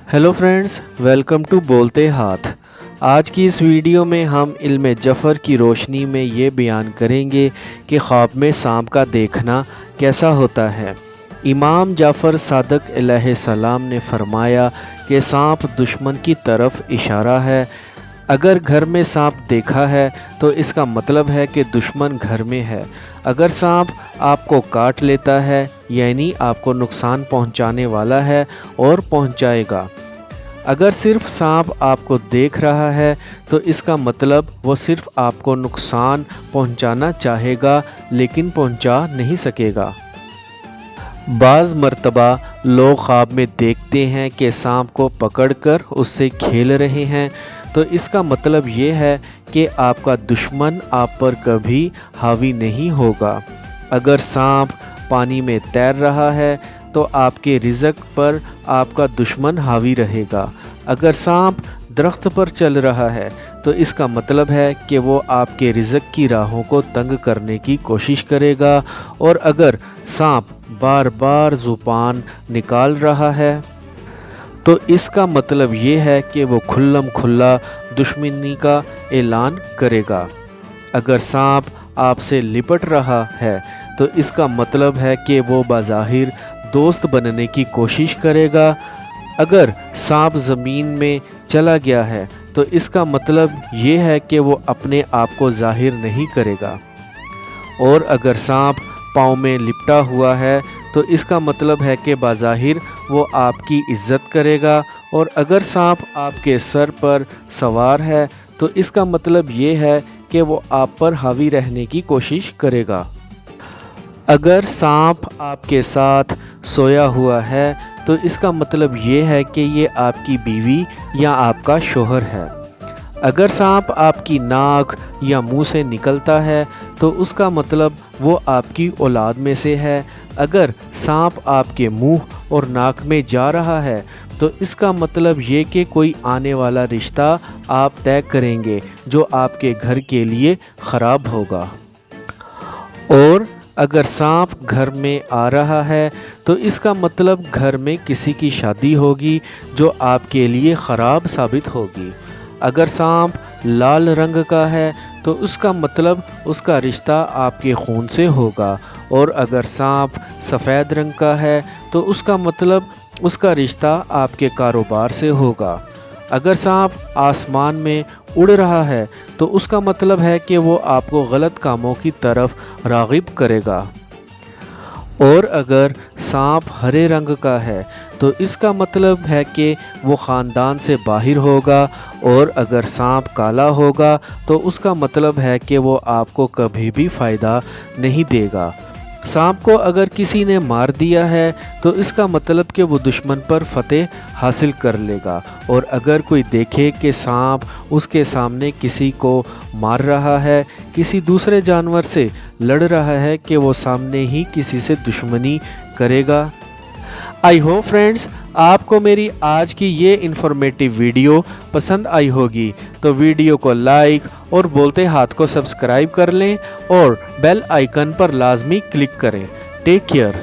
Hello friends, welcome to बोलते हाथ। आज की इस वीडियो में हम इल्म जफ़र की रोशनी में ये बयान करेंगे कि ख्वाब में सांप का देखना कैसा होता है। इमाम जाफ़र सादक अलैहिस्सलाम ने फरमाया कि सांप दुश्मन की तरफ इशारा है। अगर घर में सांप देखा है तो इसका मतलब है कि दुश्मन घर में है। अगर सांप आपको काट लेता है यानी आपको नुकसान पहुंचाने वाला है और पहुंचाएगा। अगर सिर्फ सांप आपको देख रहा है तो इसका मतलब वो सिर्फ आपको नुकसान पहुंचाना चाहेगा लेकिन पहुंचा नहीं सकेगा। बाज़ मर्तबा लोग ख्वाब में देखते हैं कि सांप को पकड़कर उससे खेल रहे हैं, तो इसका मतलब ये है कि आपका दुश्मन आप पर कभी हावी नहीं होगा। अगर सांप पानी में तैर रहा है तो आपके रिज़्क पर आपका दुश्मन हावी रहेगा। अगर सांप दरख्त पर चल रहा है तो इसका मतलब है कि वो आपके रिज़्क की राहों को तंग करने की कोशिश करेगा। और अगर सांप बार बार ज़ुबान निकाल रहा है तो इसका मतलब ये है कि वो खुल्लम खुल्ला दुश्मनी का ऐलान करेगा। अगर सांप आपसे लिपट रहा है तो इसका मतलब है कि वो बाज़ाहिर दोस्त बनने की कोशिश करेगा। अगर सांप ज़मीन में चला गया है तो इसका मतलब ये है कि वो अपने आप को ज़ाहिर नहीं करेगा। और अगर सांप पाँव में लिपटा हुआ है तो इसका मतलब है कि बाज़ाहिर वो आपकी इज़्ज़त करेगा। और अगर सांप आपके सर पर सवार है तो इसका मतलब ये है कि वो आप पर हावी रहने की कोशिश करेगा। अगर सांप आपके साथ सोया हुआ है तो इसका मतलब ये है कि ये आपकी बीवी या आपका शोहर है। अगर सांप आपकी नाक या मुंह से निकलता है तो उसका मतलब वो आपकी औलाद में से है। अगर सांप आपके मुंह और नाक में जा रहा है तो इसका मतलब ये कि कोई आने वाला रिश्ता आप तय करेंगे जो आपके घर के लिए ख़राब होगा। और अगर सांप घर में आ रहा है तो इसका मतलब घर में किसी की शादी होगी जो आपके लिए ख़राब साबित होगी। अगर सांप लाल रंग का है तो उसका मतलब उसका रिश्ता आपके खून से होगा। और अगर सांप सफ़ेद रंग का है तो उसका मतलब उसका रिश्ता आपके कारोबार से होगा। अगर सांप आसमान में उड़ रहा है तो उसका मतलब है कि वो आपको गलत कामों की तरफ राग़िब करेगा। और अगर सांप हरे रंग का है तो इसका मतलब है कि वो ख़ानदान से बाहर होगा। और अगर सांप काला होगा तो उसका मतलब है कि वो आपको कभी भी फ़ायदा नहीं देगा। सांप को अगर किसी ने मार दिया है तो इसका मतलब कि वो दुश्मन पर फतेह हासिल कर लेगा। और अगर कोई देखे कि सांप उसके सामने किसी को मार रहा है, किसी दूसरे जानवर से लड़ रहा है, कि वो सामने ही किसी से दुश्मनी करेगा। आई होप फ्रेंड्स आपको मेरी आज की ये इन्फॉर्मेटिव वीडियो पसंद आई होगी, तो वीडियो को लाइक और बोलते हाथ को सब्सक्राइब कर लें और बेल आइकन पर लाजमी क्लिक करें। Take care.